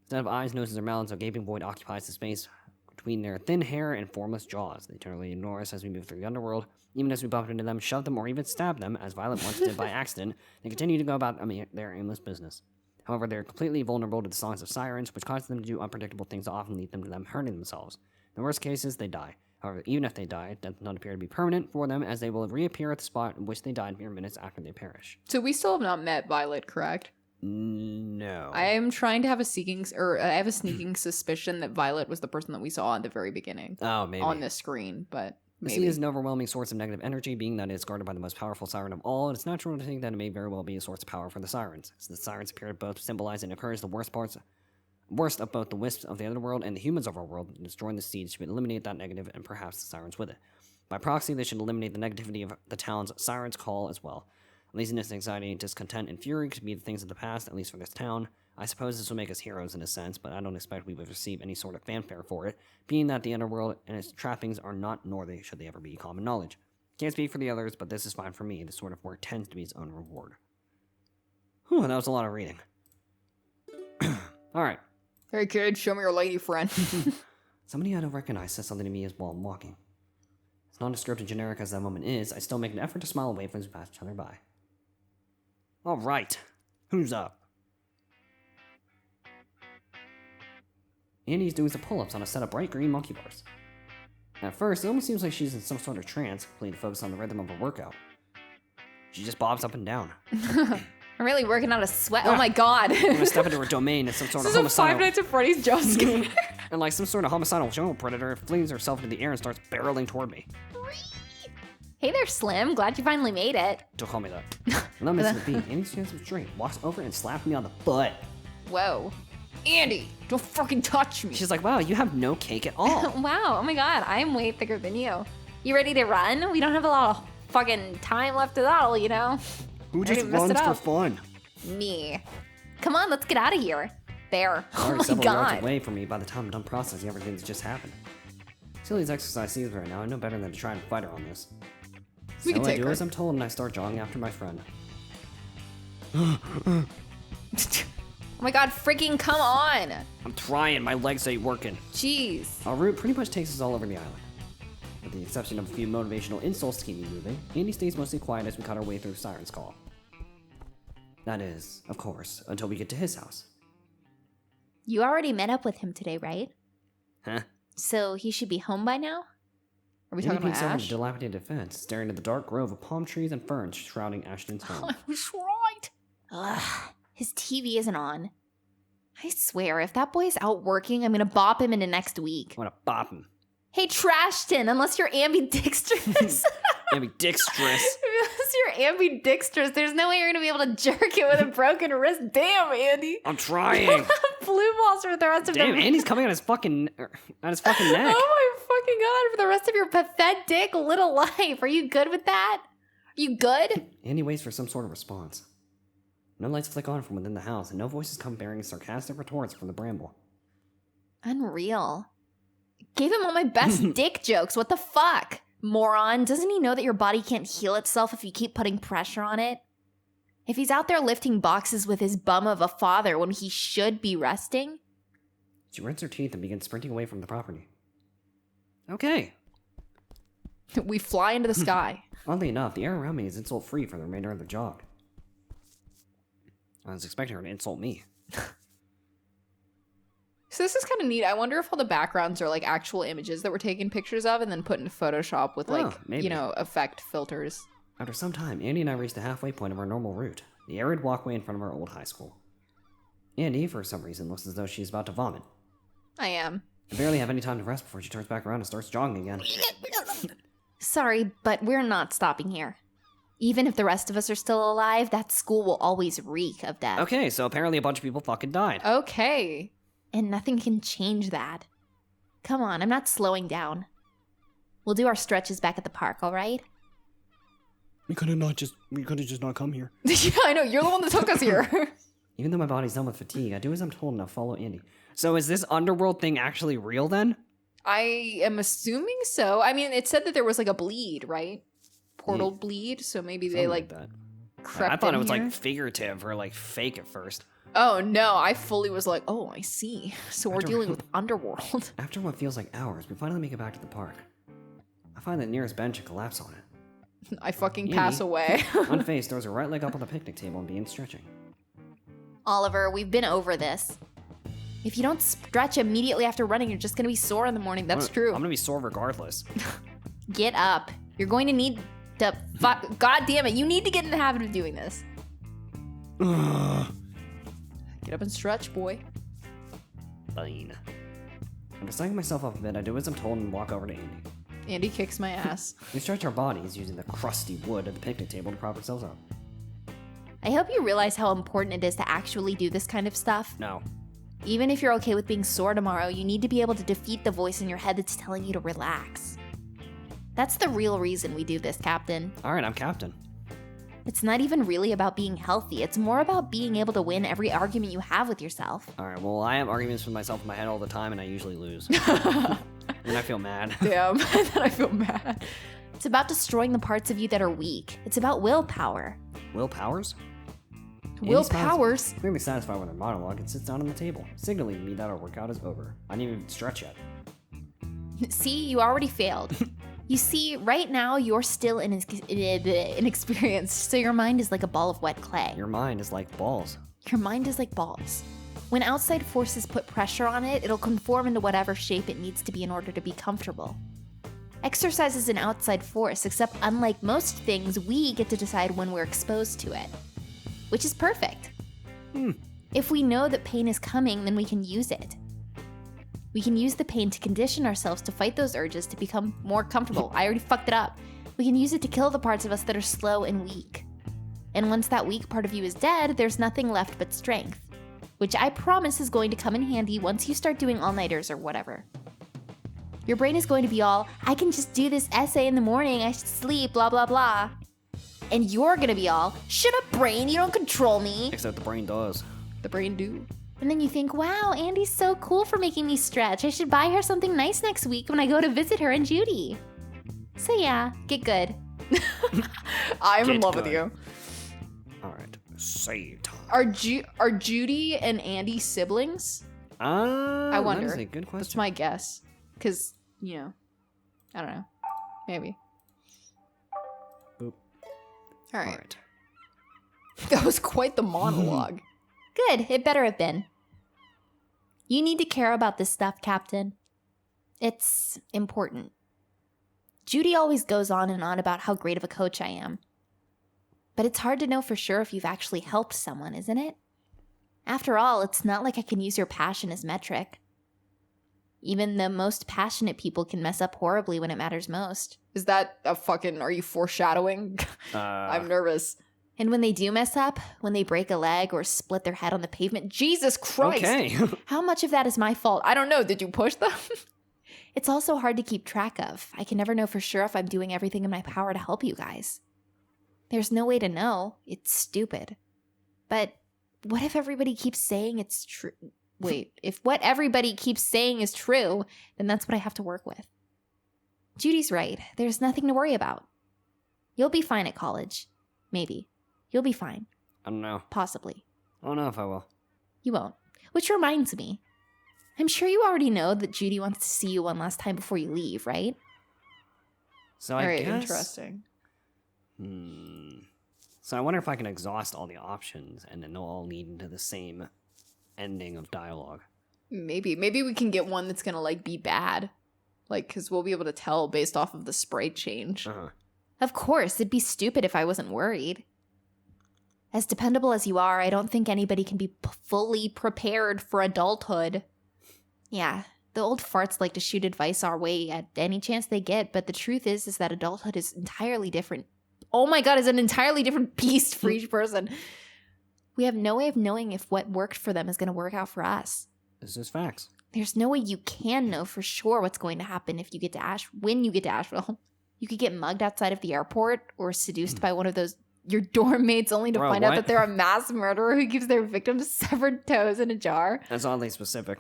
Instead of eyes, noses, or mouths, a gaping void occupies the space between their thin hair and formless jaws. They generally ignore us as we move through the underworld. Even as we bump into them, shove them, or even stab them, as Violet once did by accident, they continue to go about their aimless business. However, they are completely vulnerable to the songs of sirens, which cause them to do unpredictable things that often lead them to them hurting themselves. In the worst cases, they die. However, even if they die, it does not appear to be permanent for them, as they will reappear at the spot in which they died mere minutes after they perish. So we still have not met Violet, correct? No. I am trying to have I have a sneaking suspicion that Violet was the person that we saw at the very beginning. Oh, maybe. On this screen, but The sea is an overwhelming source of negative energy, being that it is guarded by the most powerful siren of all, and it's natural to think that it may very well be a source of power for the sirens, as the sirens appear to both symbolize and encourage the worst of both the wisps of the underworld and the humans of our world, and destroying the seeds should eliminate that negative and perhaps the sirens with it. By proxy, they should eliminate the negativity of the town's Siren's Call as well. Laziness, anxiety, discontent, and fury could be the things of the past, at least for this town. I suppose this will make us heroes in a sense, but I don't expect we would receive any sort of fanfare for it, being that the underworld and its trappings are not, nor should they ever be, common knowledge. Can't speak for the others, but this is fine for me. This sort of work tends to be its own reward. Whew, that was a lot of reading. Alright. Hey kid, show me your lady friend. Somebody I don't recognize says something to me as while I'm walking. As nondescript and generic as that moment is, I still make an effort to smile away as we pass each other by. Alright, who's up? Andy's doing some pull-ups on a set of bright green monkey bars. At first, it almost seems like she's in some sort of trance, completely focused on the rhythm of her workout. She just bobs up and down. I'm really working out a sweat. Oh my god. I'm gonna step into her domain as some sort of This is a homicidal... Five Nights at Freddy's jump scare. And like some sort of homicidal jungle predator, flings herself into the air and starts barreling toward me. Hey there, Slim. Glad you finally made it. Don't call me that. Not missing the beat. Andy's chance of drink walks over and slaps me on the butt. Whoa. Andy, don't fucking touch me. She's like, wow, you have no cake at all. Wow, oh my god, I'm way thicker than you. You ready to run? We don't have a lot of fucking time left to dawdle, you know? Who Ready just to mess it runs for up? fun? Me. Come on, let's get out of here. There. Oh Already my several yards god. away from me by the time I'm done processing everything that's just happened. Silly's exercise seems right now. I know better than to try and fight her on this. We can I take do her. as I'm told and I start jogging after my friend. Oh my god, freaking come on! I'm trying, my legs ain't working. Jeez. Our route pretty much takes us all over the island. With the exception of a few motivational insults to keep me moving, Andy stays mostly quiet as we cut our way through Siren's call. That is, of course, until we get to his house. You already met up with him today, right? Huh? So he should be home by now? Are we Andy talking peeks about over the Ash? dilapidated fence, staring at the dark grove of palm trees and ferns shrouding Ashton's home. I was right. Ugh, his TV isn't on. I swear, if that boy's out working, I'm gonna bop him into next week. I wanna bop him. Hey, Trashton, unless you're ambidextrous. Ambidextrous. Unless you're ambidextrous, there's no way you're gonna be able to jerk it with a broken wrist. Damn, Andy. I'm trying. Blue balls for the rest of Damn, the Andy's coming on his fucking neck. Oh my fucking god, for the rest of your pathetic little life. Are you good with that? Are you good? Andy waits for some sort of response. No lights flick on from within the house, and no voices come bearing sarcastic retorts from the bramble. Unreal. Gave him all my best dick jokes. What the fuck? Moron, doesn't he know that your body can't heal itself if you keep putting pressure on it? If he's out there lifting boxes with his bum of a father when he should be resting? She grits her teeth and begins sprinting away from the property. Okay. We fly into the sky. Oddly enough, the air around me is insult-free for the remainder of the jog. I was expecting her to insult me. So this is kind of neat. I wonder if all the backgrounds are like actual images that we're taking pictures of and then put into Photoshop with like, maybe. you know, effect filters. After some time, Andy and I reached the halfway point of our normal route, the arid walkway in front of our old high school. Andy, for some reason, looks as though she's about to vomit. I am. I barely have any time to rest before she turns back around and starts jogging again. Sorry, but we're not stopping here. Even if the rest of us are still alive, that school will always reek of death. Okay, so apparently a bunch of people fucking died. Okay. And nothing can change that. Come on, I'm not slowing down. We'll do our stretches back at the park, alright? We could have just not come here. Yeah, I know. You're the one that took us here. Even though my body's done with fatigue, I do as I'm told and I'll follow Andy. So is this underworld thing actually real then? I am assuming so. I mean, it said that there was like a bleed, right? Portal bleed. So maybe they Something like that. crept I thought in it was here. like figurative or like fake at first. Oh no, I fully was like, oh, I see. So we're After- dealing with underworld. After what feels like hours, we finally make it back to the park. I find the nearest bench and collapse on it. I fucking pass Andy. away. Unfazed, throws her right leg up on the picnic table and begins stretching. Oliver, we've been over this. If you don't stretch immediately after running, you're just gonna be sore in the morning. That's I'm true. gonna be sore regardless. Get up. You're going to need to God damn it, you need to get in the habit of doing this. Get up and stretch, boy. Fine. After psyching myself up a bit, I do as I'm told and walk over to Andy. Andy kicks my ass. We stretch our bodies using the crusty wood at the picnic table to prop ourselves up. I hope you realize how important it is to actually do this kind of stuff. No. Even if you're okay with being sore tomorrow, you need to be able to defeat the voice in your head that's telling you to relax. That's the real reason we do this, Captain. Alright, I'm captain. It's not even really about being healthy, it's more about being able to win every argument you have with yourself. Alright, well, I have arguments with myself in my head all the time and I usually lose. And I feel mad. Damn. Then I feel mad. It's about destroying the parts of you that are weak. It's about willpower. Will Powers? Will Andy smiles, Powers. clearly satisfied with her monologue, and sits down on the table, signaling to me that our workout is over. I didn't even stretch yet. See, you already failed. You see, right now you're still inexperienced, so your mind is like a ball of wet clay. Your mind is like balls. Your mind is like balls. When outside forces put pressure on it, it'll conform into whatever shape it needs to be in order to be comfortable. Exercise is an outside force, except unlike most things, we get to decide when we're exposed to it. Which is perfect. If we know that pain is coming, then we can use it. We can use the pain to condition ourselves to fight those urges to become more comfortable. I already fucked it up. We can use it to kill the parts of us that are slow and weak. And once that weak part of you is dead, there's nothing left but strength. Which I promise is going to come in handy once you start doing all-nighters or whatever. Your brain is going to be all, I can just do this essay in the morning, I should sleep, blah blah blah. And you're gonna be all, shut up brain, you don't control me. Except the brain does. The brain do. And then you think, wow, Andy's so cool for making me stretch. I should buy her something nice next week when I go to visit her and Judy. So yeah, get good. I'm in Get love with good. you. All right, save time. Are Judy and Andy siblings? I wonder. That is a good That's question. my guess. Because, you know, I don't know. Maybe. Boop. All All right. right. That was quite the monologue. Good, it better have been. You need to care about this stuff, Captain. It's important. Judy always goes on and on about how great of a coach I am. But it's hard to know for sure if you've actually helped someone, isn't it? After all, it's not like I can use your passion as metric. Even the most passionate people can mess up horribly when it matters most. Is that a fucking, are you foreshadowing? I'm nervous. And when they do mess up, when they break a leg or split their head on the pavement, Jesus Christ. Okay. how much of that is my fault? I don't know. Did you push them? It's also hard to keep track of. I can never know for sure if I'm doing everything in my power to help you guys. There's no way to know. It's stupid. But what if everybody keeps saying it's true? Wait, if what everybody keeps saying is true, then that's what I have to work with. Judy's right. There's nothing to worry about. You'll be fine at college. Maybe. You'll be fine. I don't know. Possibly. I don't know if I will. You won't. Which reminds me. I'm sure you already know that Judy wants to see you one last time before you leave, right? So I Very guess. interesting. So I wonder if I can exhaust all the options and then they'll all lead into the same ending of dialogue. Maybe we can get one that's gonna like be bad, like because we'll be able to tell based off of the sprite change. Uh-huh. Of course, it'd be stupid if I wasn't worried. As dependable as you are, I don't think anybody can be fully prepared for adulthood. Yeah, the old farts like to shoot advice our way at any chance they get, but the truth is that adulthood is entirely different. Oh my god, is an entirely different beast for each person. We have no way of knowing if what worked for them is going to work out for us. This is facts. There's no way you can know for sure what's going to happen if you get to when you get to Asheville. You could get mugged outside of the airport or seduced by one of those your dorm mates only to Bro, find out what? that they're a mass murderer who gives their victims severed toes in a jar. That's oddly specific.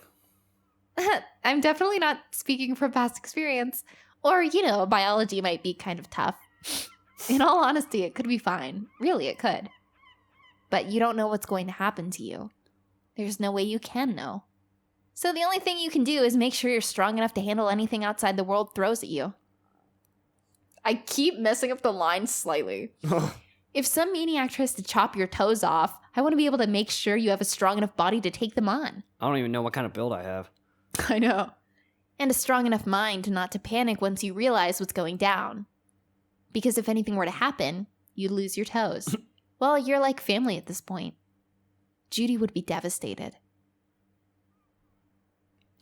I'm definitely not speaking from past experience. Or, biology might be kind of tough. In all honesty, it could be fine. Really, it could. But you don't know what's going to happen to you. There's no way you can know. So the only thing you can do is make sure you're strong enough to handle anything outside the world throws at you. I keep messing up the line slightly. If some maniac tries to chop your toes off, I want to be able to make sure you have a strong enough body to take them on. I don't even know what kind of build I have. I know. And a strong enough mind not to panic once you realize what's going down. Because if anything were to happen, you'd lose your toes. Well, you're like family at this point. Judy would be devastated.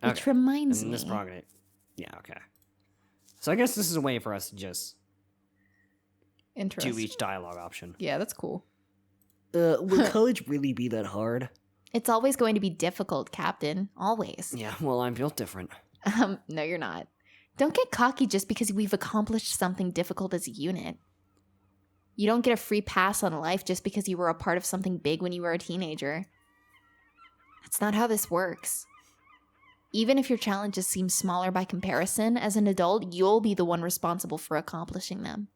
Which Okay. reminds And me. this probably. Yeah, okay. So I guess this is a way for us to just Interesting. do each dialogue option. Yeah, that's cool. Will college really be that hard? It's always going to be difficult, Captain. Always. Yeah, well, I'm built different. No, you're not. Don't get cocky just because we've accomplished something difficult as a unit. You don't get a free pass on life just because you were a part of something big when you were a teenager. That's not how this works. Even if your challenges seem smaller by comparison, as an adult, you'll be the one responsible for accomplishing them.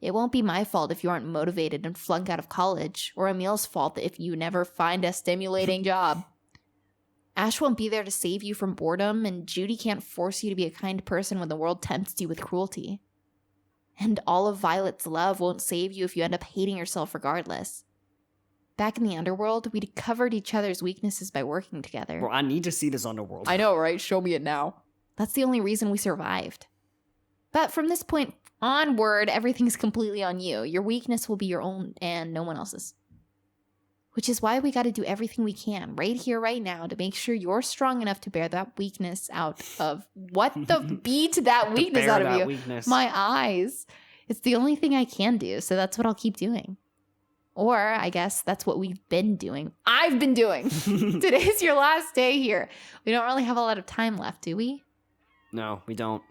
It won't be my fault if you aren't motivated and flunk out of college, or Emil's fault if you never find a stimulating job. Ash won't be there to save you from boredom, and Judy can't force you to be a kind person when the world tempts you with cruelty. And all of Violet's love won't save you if you end up hating yourself regardless. Back in the underworld, we'd covered each other's weaknesses by working together. Bro, I need to see this underworld. I know, right? Show me it now. That's the only reason we survived. But from this point onward, everything's completely on you. Your weakness will be your own and no one else's. Which is why we gotta do everything we can, right here, right now, to make sure you're strong enough to bear that weakness out of... What the beat that weakness bear out of that you? weakness. My eyes. It's the only thing I can do, so that's what I'll keep doing. Or, I guess, that's what we've been doing. I've been doing. Today's your last day here. We don't really have a lot of time left, do we? No, we don't.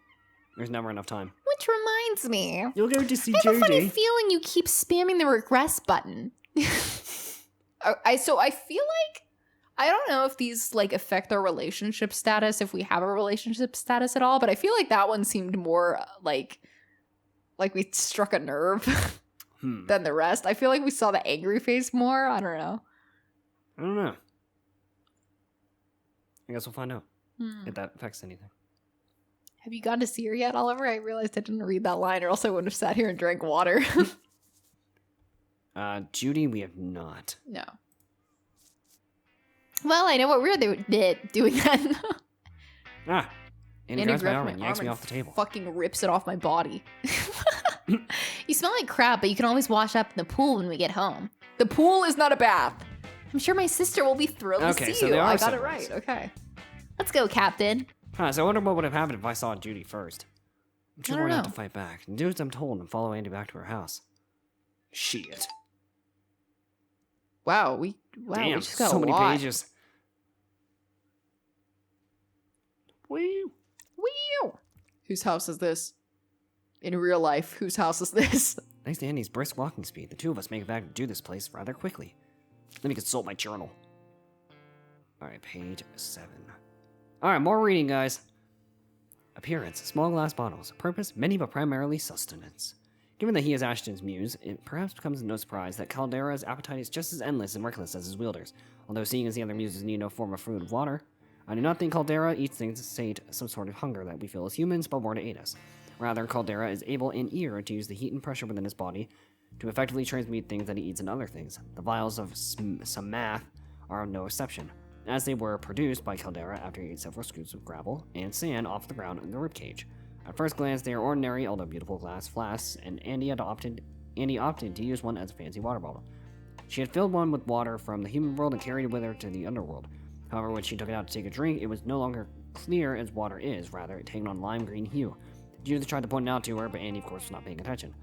There's never enough time. Which reminds me, You'll go to see I have a funny Jody. feeling you keep spamming the regress button. So I feel like I don't know if these like affect our relationship status if we have a relationship status at all, but I feel like that one seemed more like like we struck a nerve than the rest. I feel like we saw the angry face more. I don't know. I don't know. I guess we'll find out if that affects anything. Have you gone to see her yet, Oliver? I realized I didn't read that line, or else I wouldn't have sat here and drank water. Judy, we have not. No. Well, I know what we're doing then. Andy grabs my arm and yanks me off the table. Fucking rips it off my body. You smell like crap, but you can always wash up in the pool when we get home. The pool is not a bath. I'm sure my sister will be thrilled to see you. I got it right. Okay. Let's go, Captain. So I wonder what would have happened if I saw Judy first. I'm sure I don't we're going to know. have to fight back and do as I'm told and follow Andy back to her house. Shit. Wow, we Damn, just got so a many lot. pages. Woo. Whew. Whose house is this? In real life, whose house is this? Thanks to Andy's brisk walking speed, the two of us make it back to do this place rather quickly. Let me consult my journal. Alright, page 7. Alright, more reading, guys. Appearance, small glass bottles. Purpose, many but primarily sustenance. Given that he is Ashton's muse, it perhaps becomes no surprise that Caldera's appetite is just as endless and reckless as his wielder's, although seeing as the other muses need no form of food or water, I do not think Caldera eats things to sate some sort of hunger that we feel as humans, but more to aid us. Rather, Caldera is able in ear to use the heat and pressure within his body to effectively transmute things that he eats in other things. The vials of some math are no exception, as they were produced by Caldera after he ate several scoops of gravel and sand off the ground in the ribcage. At first glance, they are ordinary, although beautiful glass flasks, and Andy opted to use one as a fancy water bottle. She had filled one with water from the human world and carried it with her to the underworld. However, when she took it out to take a drink, it was no longer clear as water is, rather, it taken on lime green hue. Judith tried to point it out to her, but Andy, of course, was not paying attention.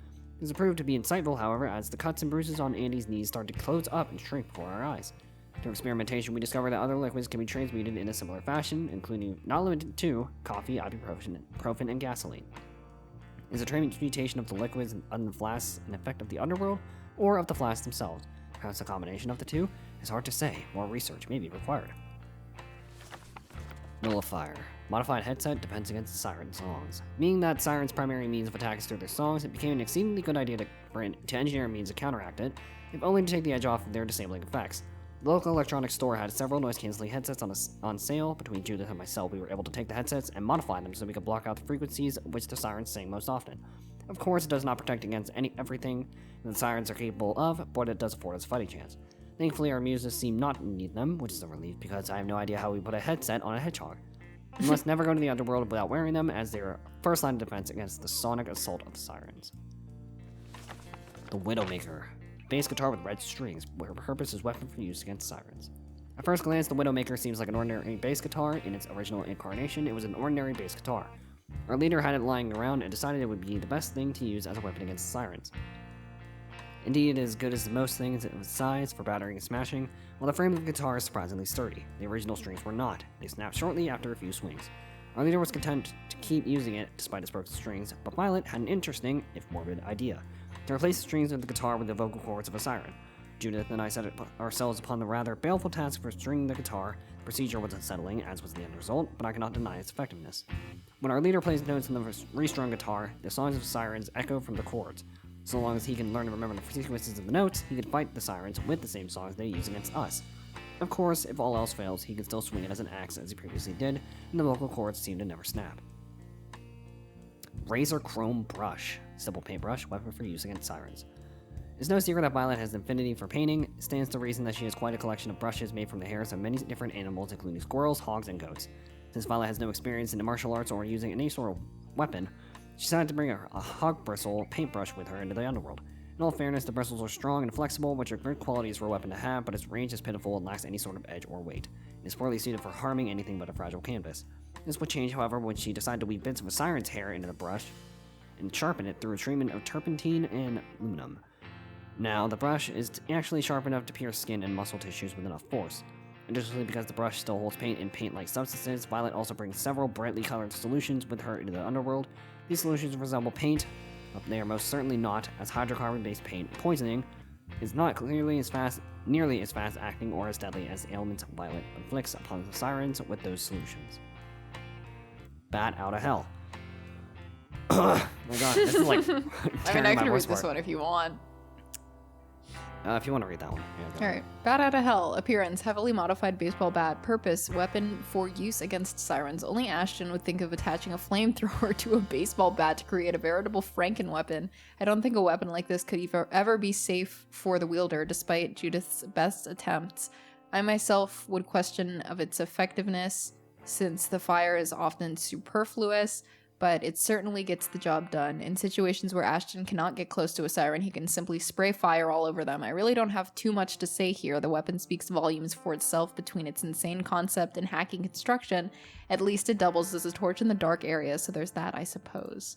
This proved to be insightful, however, as the cuts and bruises on Andy's knees started to close up and shrink before our eyes. Through experimentation, we discovered that other liquids can be transmuted in a similar fashion, including not limited to coffee, ibuprofen, and gasoline. Is the transmutation of the liquids and the flasks an effect of the underworld, or of the flasks themselves? Perhaps a combination of the two? It's hard to say. More research may be required. Nullifier. Modified headset defense against Siren songs. Being that Siren's primary means of attack is through their songs, it became an exceedingly good idea to engineer a means to counteract it, if only to take the edge off of their disabling effects. The local electronics store had several noise-canceling headsets on sale. Between Judith and myself, we were able to take the headsets and modify them so we could block out the frequencies which the Sirens sing most often. Of course, it does not protect against everything that the Sirens are capable of, but it does afford us a fighting chance. Thankfully, our muses seem not to need them, which is a relief because I have no idea how we put a headset on a hedgehog. You must never go to the underworld without wearing them, as they are first line of defense against the sonic assault of the Sirens. The Widowmaker. Bass guitar with red strings, where purpose is weapon for use against Sirens. At first glance, the Widowmaker seems like an ordinary bass guitar. In its original incarnation, it was an ordinary bass guitar. Our leader had it lying around and decided it would be the best thing to use as a weapon against Sirens. Indeed, it is as good as most things of its size for battering and smashing, while the frame of the guitar is surprisingly sturdy. The original strings were not. They snapped shortly after a few swings. Our leader was content to keep using it despite its broken strings, but Violet had an interesting, if morbid, idea: to replace the strings of the guitar with the vocal cords of a siren. Judith and I set ourselves upon the rather baleful task of stringing the guitar. The procedure was unsettling, as was the end result, but I cannot deny its effectiveness. When our leader plays notes on the restrung guitar, the songs of Sirens echo from the chords. So long as he can learn to remember the sequences of the notes, he can fight the Sirens with the same songs they use against us. Of course, if all else fails, he can still swing it as an axe as he previously did, and the vocal cords seem to never snap. Razor Chrome Brush. Simple paintbrush, weapon for use against Sirens. It's no secret that Violet has an affinity for painting. It stands to reason that she has quite a collection of brushes made from the hairs of many different animals, including squirrels, hogs, and goats. Since Violet has no experience in the martial arts or using any sort of weapon, she decided to bring a hog bristle paintbrush with her into the underworld. In all fairness, the bristles are strong and flexible, which are great qualities for a weapon to have, but its range is pitiful and lacks any sort of edge or weight. It is poorly suited for harming anything but a fragile canvas. This would change, however, when she decided to weave bits of a siren's hair into the brush and sharpen it through a treatment of turpentine and aluminum. Now, the brush is actually sharp enough to pierce skin and muscle tissues with enough force. Additionally, because the brush still holds paint in paint-like substances, Violet also brings several brightly colored solutions with her into the underworld. These solutions resemble paint, but they are most certainly not, as hydrocarbon-based paint poisoning is not nearly as fast acting or as deadly as the ailments Violet inflicts upon the Sirens with those solutions. Bat out of hell. Oh my god, this is like I mean, tearing I my can read voice this apart. one if you want. If you want to read that one. Yeah, go All right. Bat out of hell. Appearance: heavily modified baseball bat. Purpose: weapon for use against sirens. Only Ashton would think of attaching a flamethrower to a baseball bat to create a veritable Franken weapon. I don't think a weapon like this could ever be safe for the wielder, despite Judith's best attempts. I myself would question of its effectiveness, since the fire is often superfluous, but it certainly gets the job done. In situations where Ashton cannot get close to a siren, he can simply spray fire all over them. I really don't have too much to say here. The weapon speaks volumes for itself between its insane concept and hacking construction. At least it doubles as a torch in the dark area, so there's that, I suppose.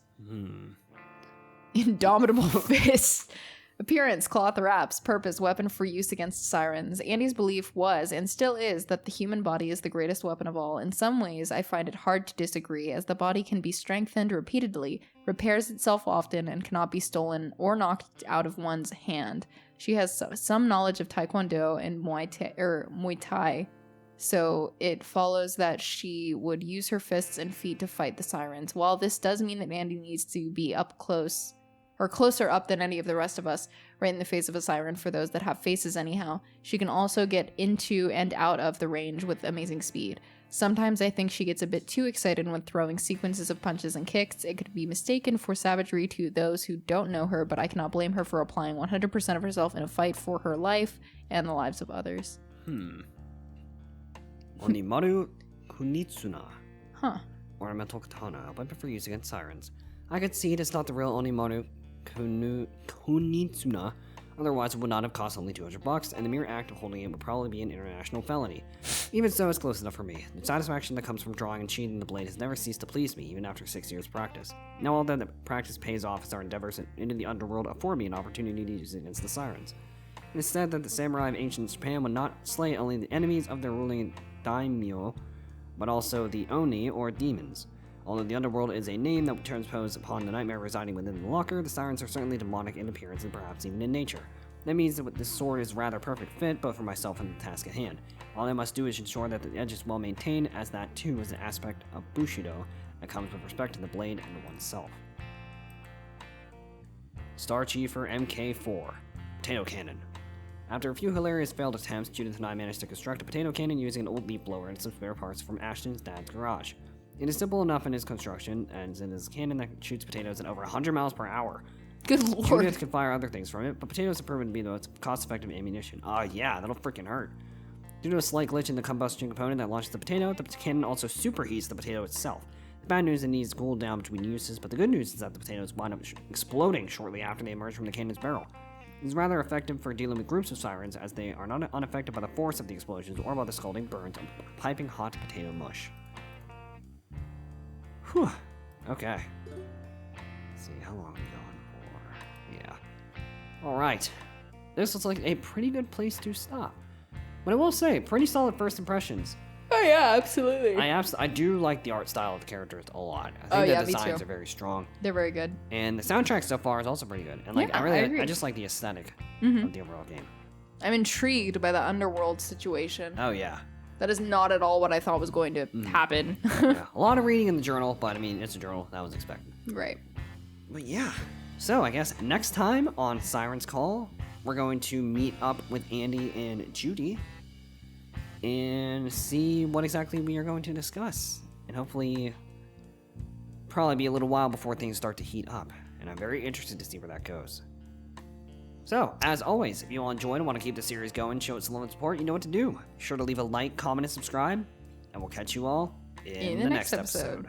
Indomitable fist. Appearance: cloth wraps. Purpose: weapon for use against sirens. Andy's belief was, and still is, that the human body is the greatest weapon of all. In some ways, I find it hard to disagree, as the body can be strengthened repeatedly, repairs itself often, and cannot be stolen or knocked out of one's hand. She has some knowledge of Taekwondo and Muay Thai, so it follows that she would use her fists and feet to fight the sirens. While this does mean that Andy needs to be up close, or closer up than any of the rest of us, right in the face of a siren for those that have faces anyhow, she can also get into and out of the range with amazing speed. Sometimes I think she gets a bit too excited when throwing sequences of punches and kicks. It could be mistaken for savagery to those who don't know her, but I cannot blame her for applying 100% of herself in a fight for her life and the lives of others. Onimaru Kunitsuna. Huh. Ornamental katana, a weapon for use against sirens. I could see it is not the real Onimaru Kunitsuna, otherwise it would not have cost only $200, and the mere act of holding it would probably be an international felony. Even so, it's close enough for me. The satisfaction that comes from drawing and sheathing the blade has never ceased to please me, even after 6 years' practice. Now all that the practice pays off as our endeavors into the underworld afford me an opportunity to use it against the sirens. It is said that the samurai of ancient Japan would not slay only the enemies of their ruling daimyo, but also the oni, or demons. Although the underworld is a name that transposes upon the nightmare residing within the locker, the sirens are certainly demonic in appearance and perhaps even in nature. That means that this sword is rather perfect fit, both for myself and the task at hand. All I must do is ensure that the edge is well maintained, as that too is an aspect of Bushido that comes with respect to the blade and to oneself. Star Chiefer MK4 Potato Cannon. After a few hilarious failed attempts, Judith and I managed to construct a potato cannon using an old leaf blower and some spare parts from Ashton's dad's garage. It is simple enough in its construction, as it is a cannon that shoots potatoes at over 100 miles per hour. Good lord. Judith can fire other things from it, but potatoes have proven to be the most cost-effective ammunition. Yeah, that'll freaking hurt. Due to a slight glitch in the combustion component that launches the cannon also superheats the potato itself. The bad news is it needs to cool down between uses, but the good news is that the potatoes wind up exploding shortly after they emerge from the cannon's barrel. It is rather effective for dealing with groups of sirens, as they are not unaffected by the force of the explosions or by the scalding burns of piping hot potato mush. Whew. Okay. Let's see, how long are we going for? Yeah. Alright. This looks like a pretty good place to stop. But I will say, pretty solid first impressions. Oh yeah, absolutely. I do like the art style of the characters a lot. I think the designs are very strong. They're very good. And the soundtrack so far is also pretty good. And Yeah, I agree. I just like the aesthetic of the overall game. I'm intrigued by the underworld situation. Oh yeah. That is not at all what I thought was going to happen. Yeah. A lot of reading in the journal, but I mean, it's a journal. That was expected. Right. But yeah. So I guess next time on Siren's Call, we're going to meet up with Andy and Judy and see what exactly we are going to discuss. And hopefully, probably be a little while before things start to heat up. And I'm very interested to see where that goes. So, as always, if you all enjoyed and want to keep the series going, show it some love and support, you know what to do. Be sure to leave a like, comment, and subscribe. And we'll catch you all in the next episode.